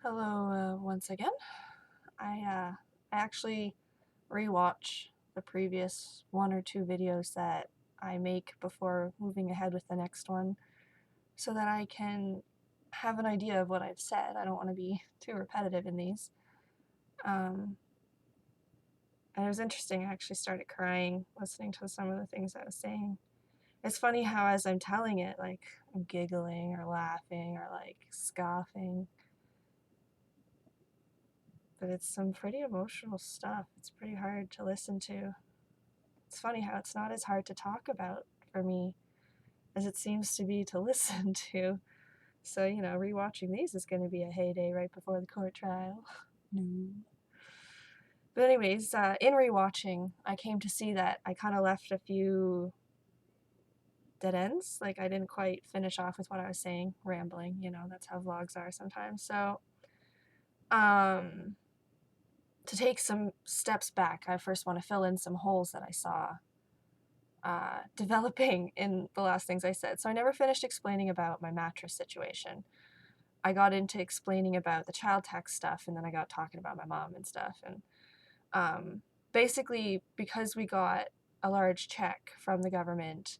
Hello, once again. I actually rewatch the previous one or two videos that I make before moving ahead with the next one so that I can have an idea of what I've said. I don't want to be too repetitive in these. And it was interesting. I actually started crying listening to some of the things I was saying. It's funny how as I'm telling it, like, I'm giggling or laughing or like scoffing. But it's some pretty emotional stuff. It's pretty hard to listen to. It's funny how it's not as hard to talk about for me as it seems to be to listen to. So, rewatching these is going to be a heyday right before the court trial. No. But anyways, in rewatching, I came to see that I kind of left a few dead ends. Like, I didn't quite finish off with what I was saying, rambling. That's how vlogs are sometimes. So, to take some steps back, I first want to fill in some holes that I saw developing in the last things I said. So I never finished explaining about my mattress situation. I got into explaining about the child tax stuff, and then I got talking about my mom and stuff. And basically, because we got a large check from the government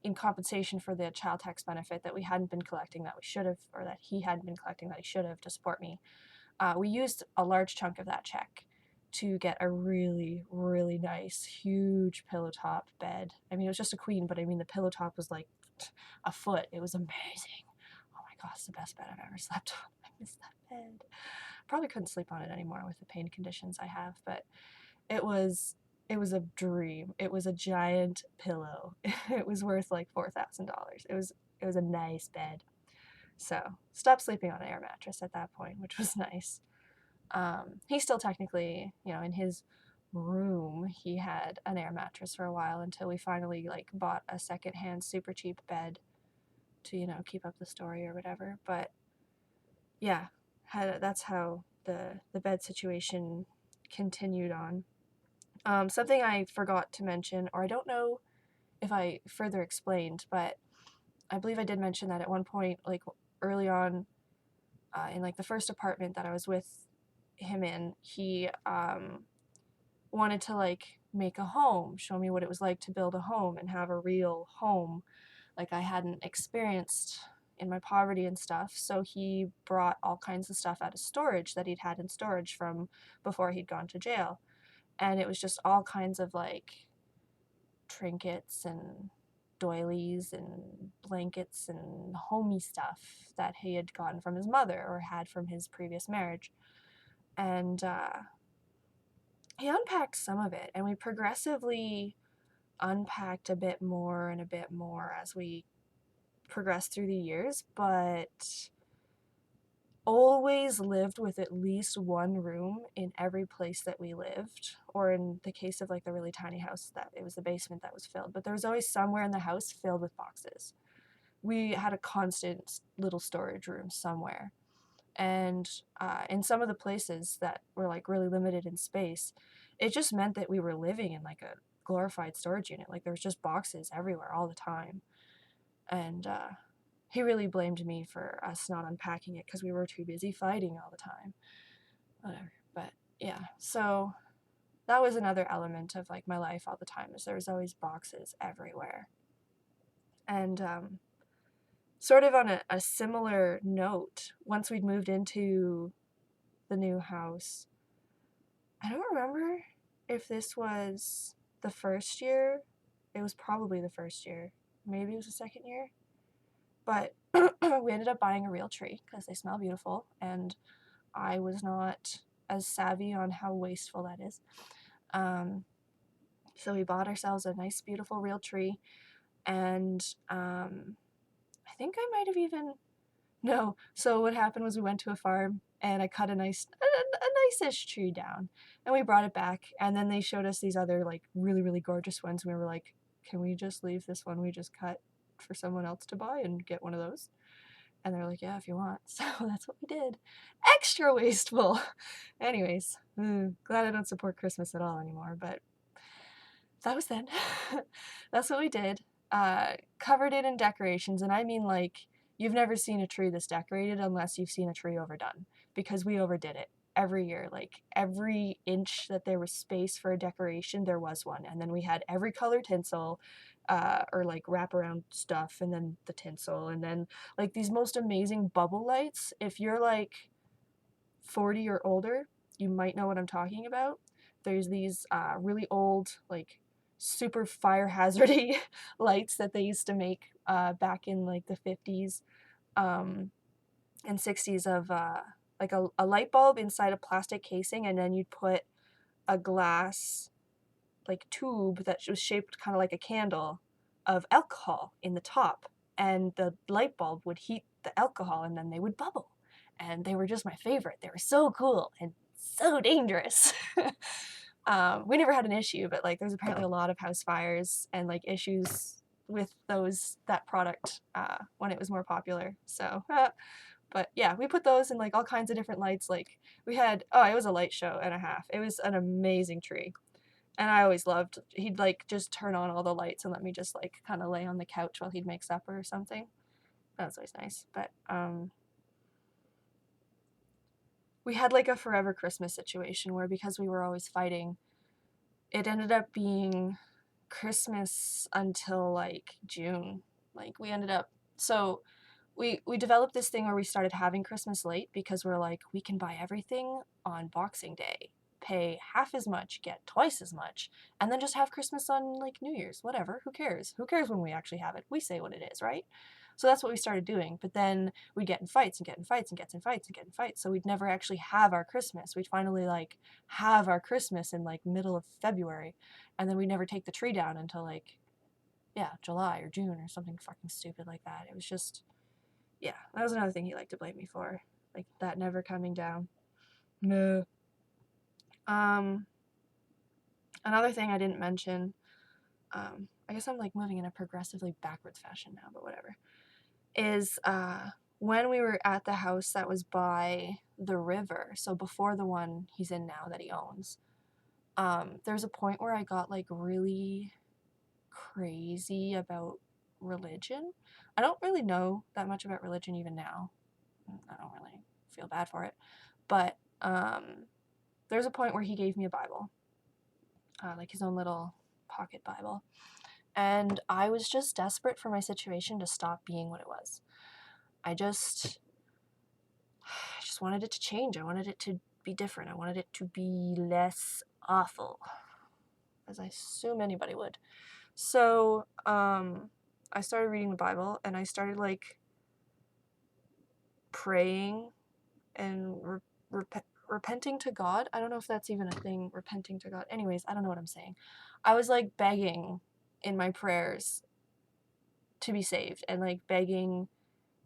in compensation for the child tax benefit that we hadn't been collecting that we should have, or that he hadn't been collecting that he should have to support me, we used a large chunk of that check to get a really, really nice, huge pillow top bed. I mean, it was just a queen, but I mean, the pillow top was like a foot. It was amazing. Oh my gosh, the best bed I've ever slept on. I miss that bed. Probably couldn't sleep on it anymore with the pain conditions I have, but it was a dream. It was a giant pillow. It was worth like $4,000. It was a nice bed. So stopped sleeping on an air mattress at that point, which was nice. He still technically, in his room, he had an air mattress for a while until we finally like bought a secondhand super cheap bed to, keep up the story or whatever. But yeah, that's how the bed situation continued on. Something I forgot to mention, or I don't know if I further explained, but I believe I did mention that at one point, like early on, in like the first apartment that I was with him in, he wanted to like make a home, show me what it was like to build a home and have a real home like I hadn't experienced in my poverty and stuff. So he brought all kinds of stuff out of storage that he'd had in storage from before he'd gone to jail. And it was just all kinds of like trinkets and doilies and blankets and homey stuff that he had gotten from his mother or had from his previous marriage. And he unpacked some of it, and we progressively unpacked a bit more and a bit more as we progressed through the years, but always lived with at least one room in every place that we lived, or in the case of like the really tiny house, that it was the basement that was filled, but there was always somewhere in the house filled with boxes. We had a constant little storage room somewhere. And in some of the places that were like really limited in space, it just meant that we were living in like a glorified storage unit. Like there was just boxes everywhere all the time. And he really blamed me for us not unpacking it because we were too busy fighting all the time. Whatever. But yeah, so that was another element of like my life all the time, is there was always boxes everywhere. And sort of on a similar note, once we'd moved into the new house, I don't remember if this was the first year. It was probably the first year. Maybe it was the second year. But we ended up buying a real tree because they smell beautiful, and I was not as savvy on how wasteful that is. So we bought ourselves a nice, beautiful real tree, and I think I might have even... No. So what happened was we went to a farm, and I cut a nice-ish tree down, and we brought it back, and then they showed us these other like really, really gorgeous ones, and we were like, can we just leave this one we just cut for someone else to buy and get one of those? And they're like, yeah, if you want. So that's what we did. Extra wasteful. Anyways, glad I don't support Christmas at all anymore, but that was then. That's what we did. Covered it in decorations, and I mean like you've never seen a tree this decorated unless you've seen a tree overdone, because we overdid it every year. Like every inch that there was space for a decoration, there was one. And then we had every color tinsel, or like wraparound stuff, and then the tinsel, and then like these most amazing bubble lights. If you're like 40 or older, you might know what I'm talking about. There's these really old, like super fire hazardy lights that they used to make back in like the 50s and 60s of like a light bulb inside a plastic casing, and then you'd put a glass like tube that was shaped kind of like a candle of alcohol in the top, and the light bulb would heat the alcohol and then they would bubble, and they were just my favorite. They were so cool and so dangerous. We never had an issue, but like there's apparently a lot of house fires and like issues with that product when it was more popular. So but yeah, we put those in like all kinds of different lights. Like we had, it was a light show and a half. It was an amazing tree. And I always loved, he'd like just turn on all the lights and let me just like kind of lay on the couch while he'd make supper or something. That was always nice. But we had like a forever Christmas situation where, because we were always fighting, it ended up being Christmas until like June. Like we ended up, so we developed this thing where we started having Christmas late because we're like, we can buy everything on Boxing Day, pay half as much, get twice as much, and then just have Christmas on like New Year's. Whatever, who cares? Who cares when we actually have it? We say what it is, right? So that's what we started doing. But then we'd get in fights and get in fights and get in fights and get in fights. So we'd never actually have our Christmas. We'd finally like have our Christmas in like middle of February, and then we'd never take the tree down until like, yeah, July or June or something fucking stupid like that. It was just, yeah, that was another thing he liked to blame me for, like that never coming down. No. Another thing I didn't mention, I guess I'm like moving in a progressively backwards fashion now, but whatever, is when we were at the house that was by the river, so before the one he's in now that he owns, there was a point where I got like really crazy about religion. I don't really know that much about religion even now. I don't really feel bad for it. But there's a point where he gave me a Bible, like his own little pocket Bible. And I was just desperate for my situation to stop being what it was. I just wanted it to change. I wanted it to be different. I wanted it to be less awful, as I assume anybody would. So I started reading the Bible, and I started like praying and repenting to God. I don't know if that's even a thing, repenting to God. Anyways, I don't know what I'm saying. I was like begging in my prayers to be saved, and like begging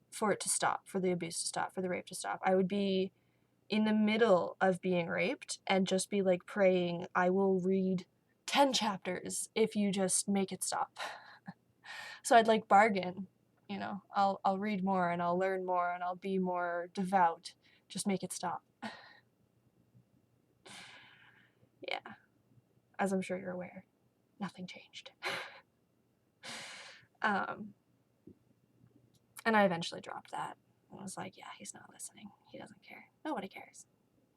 for it to stop, for the abuse to stop, for the rape to stop. I would be in the middle of being raped and just be like praying, I will read 10 chapters if you just make it stop. So I'd like bargain, you know, I'll read more and I'll learn more and I'll be more devout. Just make it stop. Yeah. As I'm sure you're aware, nothing changed. And I eventually dropped that. I was like, yeah, he's not listening. He doesn't care. Nobody cares.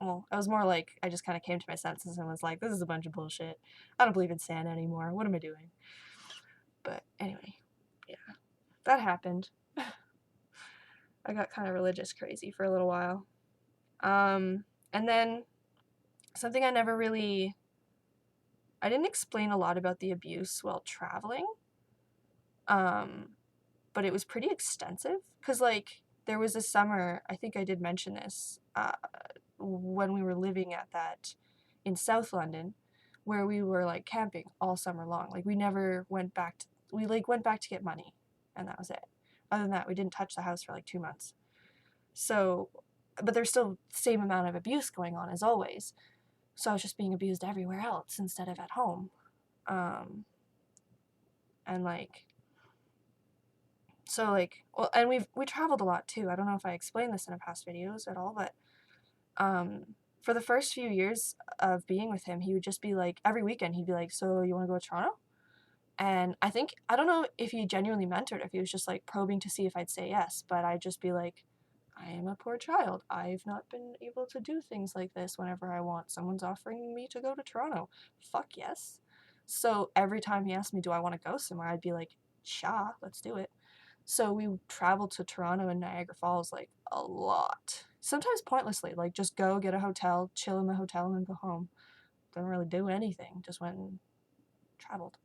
Well, it was more like I just kind of came to my senses and was like, this is a bunch of bullshit. I don't believe in Santa anymore. What am I doing? But anyway, yeah, that happened. I got kind of religious crazy for a little while. And then something I didn't explain a lot about the abuse while traveling. But it was pretty extensive because like there was a summer, I think I did mention this, when we were living at that in South London, where we were like camping all summer long. Like we never went back to, we like went back to get money, and that was it. Other than that, we didn't touch the house for like 2 months. So, but there's still the same amount of abuse going on as always. So I was just being abused everywhere else instead of at home. And like, so like, well, and we traveled a lot too. I don't know if I explained this in past videos at all, but for the first few years of being with him, he would just be like, every weekend he'd be like, so you want to go to Toronto? And I don't know if he genuinely meant it or if he was just like probing to see if I'd say yes, but I'd just be like, I am a poor child. I've not been able to do things like this whenever I want. Someone's offering me to go to Toronto. Fuck yes. So every time he asked me, do I want to go somewhere? I'd be like, sha, let's do it. So we traveled to Toronto and Niagara Falls like a lot. Sometimes pointlessly, like just go get a hotel, chill in the hotel, and then go home. Didn't really do anything. Just went and traveled.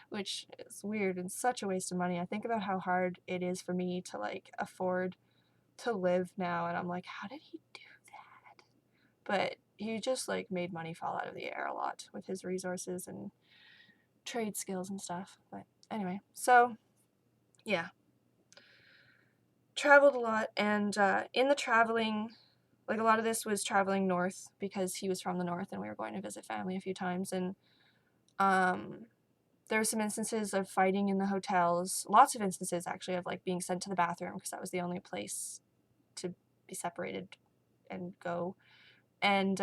Which is weird and such a waste of money. I think about how hard it is for me to like afford to live now, and I'm like, how did he do that? But he just like made money fall out of the air a lot with his resources and trade skills and stuff. But anyway, so yeah, traveled a lot, and in the traveling, like a lot of this was traveling north because he was from the north and we were going to visit family a few times, and there were some instances of fighting in the hotels, lots of instances actually of like being sent to the bathroom because that was the only place to be separated and go. And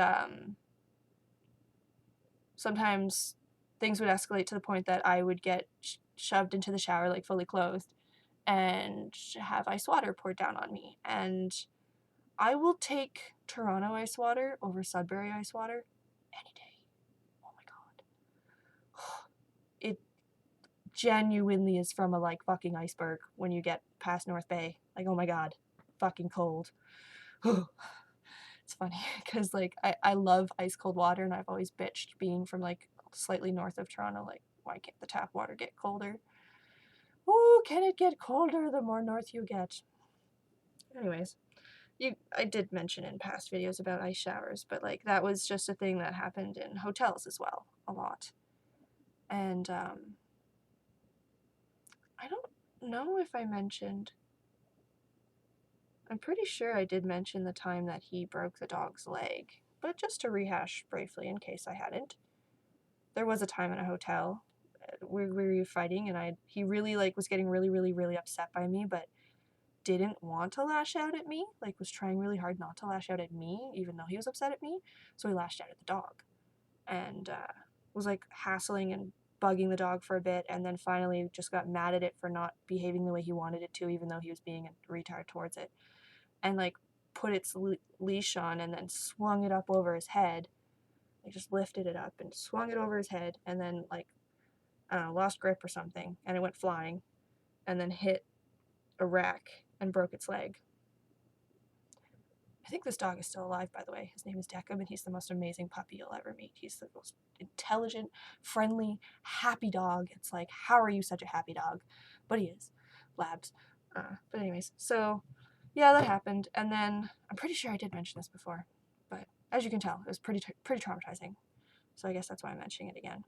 sometimes things would escalate to the point that I would get shoved into the shower like fully clothed and have ice water poured down on me. And I will take Toronto ice water over Sudbury ice water any day. Oh my god. It genuinely is from a like fucking iceberg when you get past North Bay. Like, oh my god, fucking cold. It's funny because like I love ice cold water, and I've always bitched being from like slightly north of Toronto, like why can't the tap water get colder? Oh, can it get colder the more north you get? Anyways, I did mention in past videos about ice showers, but like that was just a thing that happened in hotels as well a lot. And I don't know if I mentioned, I'm pretty sure I did mention the time that he broke the dog's leg, but just to rehash briefly in case I hadn't. There was a time in a hotel where we were fighting, and he really like was getting really, really, really upset by me, but didn't want to lash out at me, like was trying really hard not to lash out at me, even though he was upset at me. So he lashed out at the dog and was like hassling and bugging the dog for a bit, and then finally just got mad at it for not behaving the way he wanted it to, even though he was being a retard towards it, and like put its leash on and then swung it up over his head. He just lifted it up and swung it over his head, and then like, I don't know, lost grip or something, and it went flying and then hit a rack and broke its leg. I think this dog is still alive, by the way. His name is Deckham, and he's the most amazing puppy you'll ever meet. He's the most intelligent, friendly, happy dog. It's like, how are you such a happy dog? But he is. Labs. But anyways, so yeah, that happened. And then I'm pretty sure I did mention this before, but as you can tell, it was pretty traumatizing. So I guess that's why I'm mentioning it again.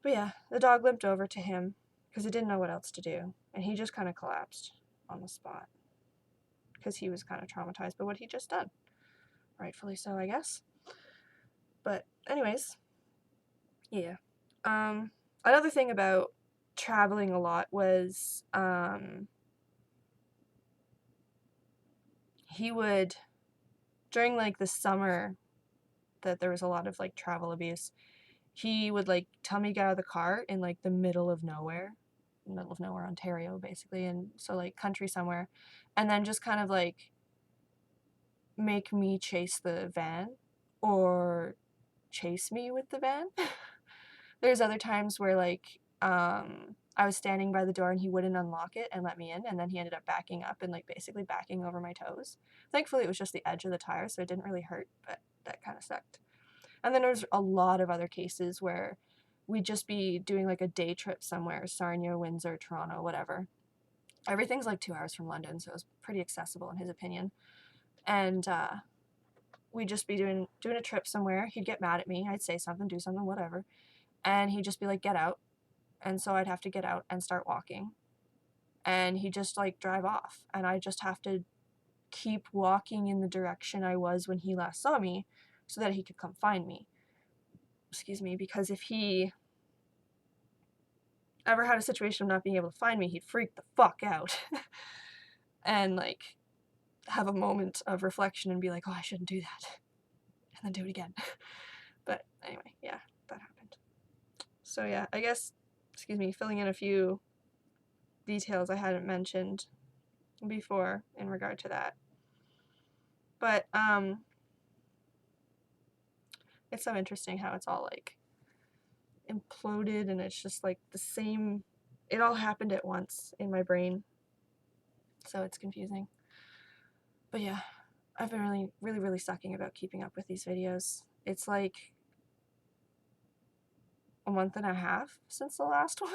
But yeah, the dog limped over to him because it didn't know what else to do, and he just kind of collapsed on the spot because he was kind of traumatized by what he'd just done. Rightfully so, I guess. But anyways, yeah. Another thing about traveling a lot was he would, during like the summer that there was a lot of like travel abuse, he would like tell me to get out of the car in like the middle of nowhere, Ontario, basically, and so like country somewhere, and then just kind of like make me chase the van or chase me with the van. There's other times where like I was standing by the door and he wouldn't unlock it and let me in, and then he ended up backing up and like basically backing over my toes. Thankfully it was just the edge of the tire, so it didn't really hurt, but that kind of sucked. And then there's a lot of other cases where we'd just be doing like a day trip somewhere, Sarnia, Windsor, Toronto, whatever. Everything's like 2 hours from London, so it was pretty accessible in his opinion. And we'd just be doing a trip somewhere. He'd get mad at me. I'd say something, do something, whatever. And he'd just be like, get out. And so I'd have to get out and start walking. And he'd just like drive off. And I just have to keep walking in the direction I was when he last saw me so that he could come find me. Excuse me, because if he ever had a situation of not being able to find me, he'd freak the fuck out. And like have a moment of reflection and be like, oh, I shouldn't do that. And then do it again. But anyway, yeah, that happened. So yeah, I guess, excuse me, filling in a few details I hadn't mentioned before in regard to that. But it's so interesting how it's all like imploded, and it's just like the same, it all happened at once in my brain. So it's confusing. But yeah, I've been really sucking about keeping up with these videos. It's like a month and a half since the last one.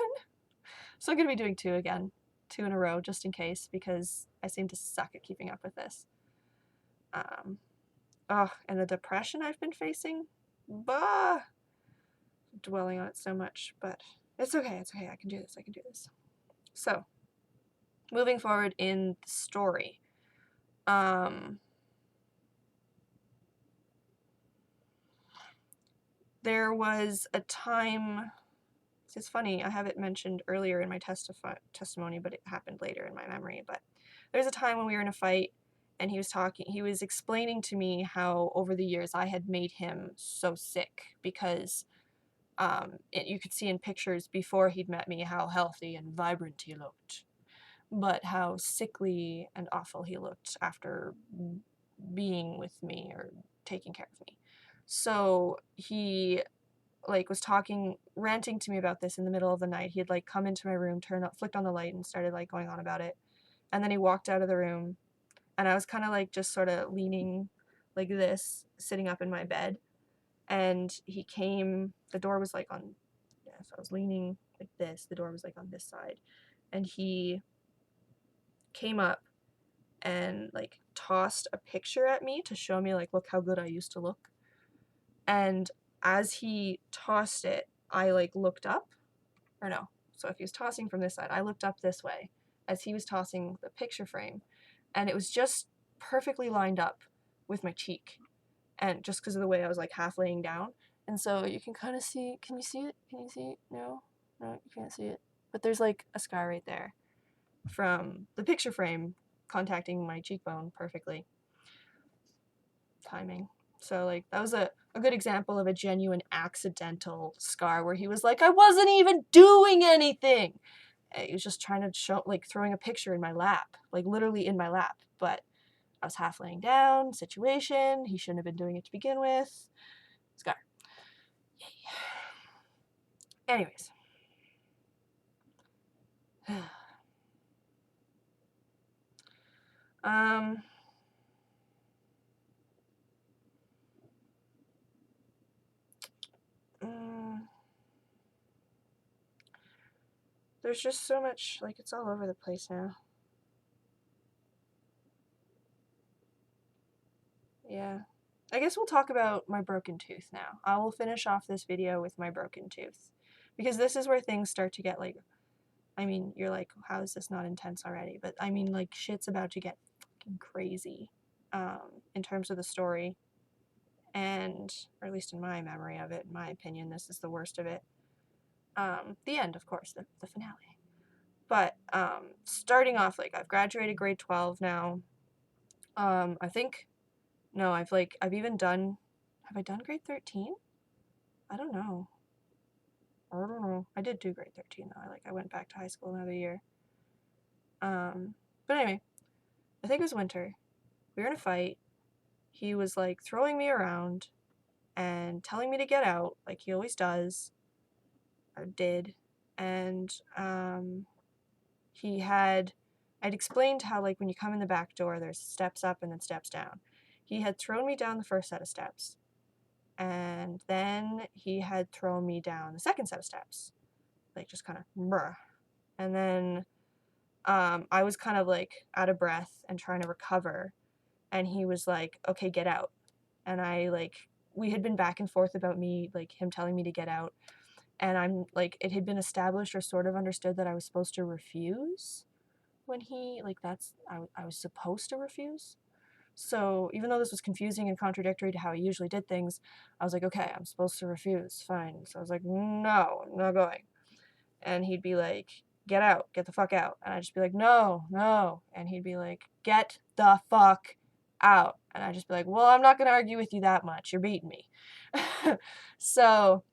So I'm going to be doing 2 again, 2 in a row, just in case, because I seem to suck at keeping up with this. And the depression I've been facing, bah, dwelling on it so much, but it's okay, I can do this. So, moving forward in the story, there was a time, it's funny, I have it mentioned earlier in my testimony, but it happened later in my memory, but there's a time when we were in a fight, and he was explaining to me how over the years I had made him so sick, because you could see in pictures before he'd met me how healthy and vibrant he looked, but how sickly and awful he looked after being with me or taking care of me. So he was ranting to me about this in the middle of the night. He had come into my room, flicked on the light, and started going on about it. And then he walked out of the room, and I was kind of just sort of leaning like this, sitting up in my bed. And he came, the door was on, yeah, so I was leaning like this, the door was on this side. And he came up and tossed a picture at me to show me look how good I used to look. And as he tossed it, I looked up, or no, so if he was tossing from this side, I looked up this way as he was tossing the picture frame, and it was just perfectly lined up with my cheek, and just because of the way I was half laying down. And so you can kind of see, can you see it? Can you see it? No, you can't see it. But there's a scar right there from the picture frame contacting my cheekbone perfectly. Timing. So that was a good example of a genuine accidental scar where he was like, I wasn't even doing anything. He was just trying to show, throwing a picture in my lap, literally in my lap. But I was half laying down, situation, he shouldn't have been doing it to begin with. Scar. Yay. Anyways. There's just so much, it's all over the place now. Yeah. I guess we'll talk about my broken tooth now. I will finish off this video with my broken tooth. Because this is where things start to get I mean, you're like, how is this not intense already? But I mean, shit's about to get fucking crazy in terms of the story. And, or at least in my memory of it, in my opinion, this is the worst of it. The end, of course, the finale. But starting off, I've graduated grade 12 now. I think, no, I've even done, have I done grade 13? I don't know. I did do grade 13 though. I went back to high school another year. But anyway, I think it was winter. We were in a fight. He was throwing me around and telling me to get out, like he always does, or did. And I'd explained how when you come in the back door, there's steps up and then steps down. He had thrown me down the first set of steps, and then he had thrown me down the second set of steps, just kind of bruh. And then I was kind of out of breath and trying to recover, and he was like, okay, get out. And we had been back and forth about me, him telling me to get out, and I'm it had been established or sort of understood that I was supposed to refuse when he I was supposed to refuse. So even though this was confusing and contradictory to how he usually did things, I was like, okay, I'm supposed to refuse, fine. So I was like, no, I'm not going. And he'd be like, get out, get the fuck out. And I'd just be like, no. And he'd be like, get the fuck out. And I'd just be like, well, I'm not going to argue with you that much. You're beating me. So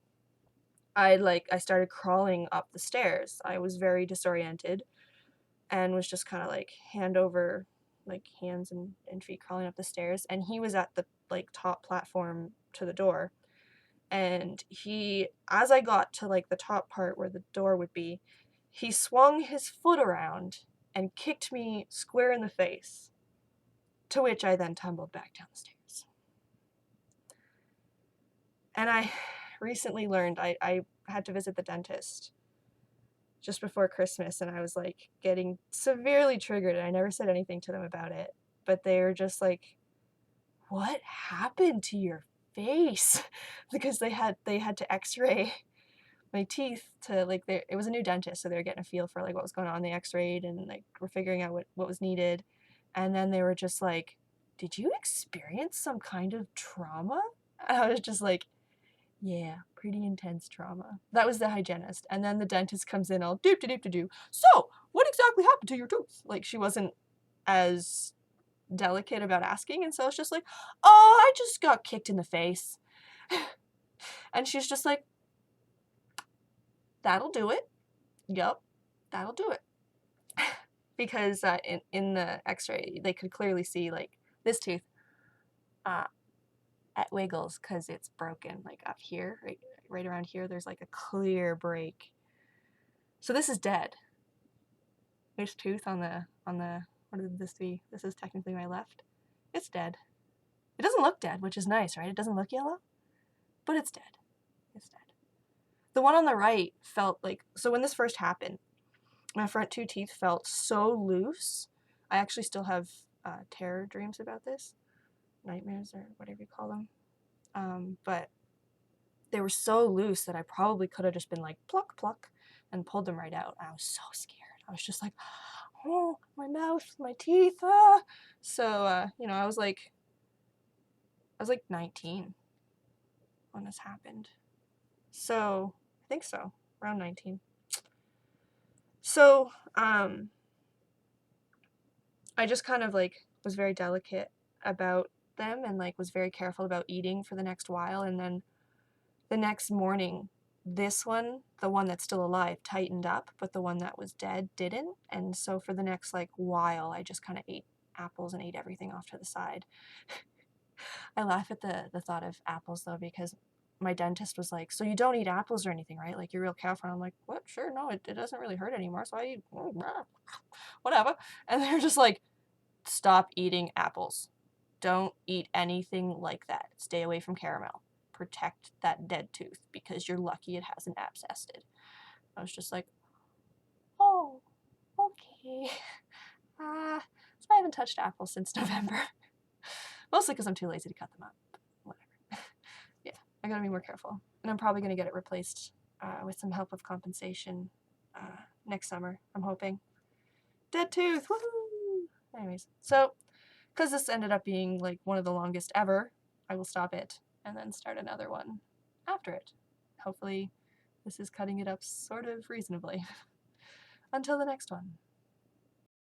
I started crawling up the stairs. I was very disoriented and was just kind of like hand over, like hands and feet crawling up the stairs. And he was at the like top platform to the door. And he, as I got to like the top part where the door would be, he swung his foot around and kicked me square in the face, to which I then tumbled back down the stairs. And I recently learned I had to visit the dentist just before Christmas, and I was like getting severely triggered, and I never said anything to them about it, but they were just like, what happened to your face? Because they had to x-ray my teeth to like, it was a new dentist, so they were getting a feel for like what was going on. They x-rayed and like were figuring out what was needed, and then they were just like, did you experience some kind of trauma? And I was just like, yeah, pretty intense trauma. That was the hygienist. And then the dentist comes in all doop de doop de doo. So, what exactly happened to your tooth? Like, she wasn't as delicate about asking, and so it's just like, oh, I just got kicked in the face. And she's just like, that'll do it. Yup, that'll do it. Because in the x-ray, they could clearly see like this tooth at wiggles because it's broken, like up here, right around here, there's like a clear break. So this is dead. This tooth on the what would this be? This is technically my left. It's dead. It doesn't look dead, which is nice, right? It doesn't look yellow, but it's dead. It's dead. The one on the right felt like, so when this first happened, my front two teeth felt so loose. I actually still have terror dreams about this. Nightmares or whatever you call them. But they were so loose that I probably could have just been like pluck, pluck, and pulled them right out. I was so scared. I was just like, oh, my mouth, my teeth, ah. So, you know, I was like 19 when this happened. So, I think so, around 19. So, I just kind of like was very delicate about them and like was very careful about eating for the next while. And then the next morning, this one, the one that's still alive, tightened up, but the one that was dead didn't. And so for the next like while, I just kind of ate apples and ate everything off to the side. I laugh at the thought of apples though, because my dentist was like, so you don't eat apples or anything, right? Like, you're real careful. And I'm like, what? Sure, no, it doesn't really hurt anymore, so I eat whatever. And they're just like, stop eating apples. Don't eat anything like that. Stay away from caramel. Protect that dead tooth because you're lucky it hasn't abscessed. I was just like, oh, okay. So I haven't touched apples since November. Mostly because I'm too lazy to cut them up. Whatever. Yeah, I gotta be more careful. And I'm probably gonna get it replaced with some help of compensation next summer, I'm hoping. Dead tooth, woohoo! Anyways, so because this ended up being like one of the longest ever, I will stop it and then start another one after it. Hopefully this is cutting it up sort of reasonably. Until the next one.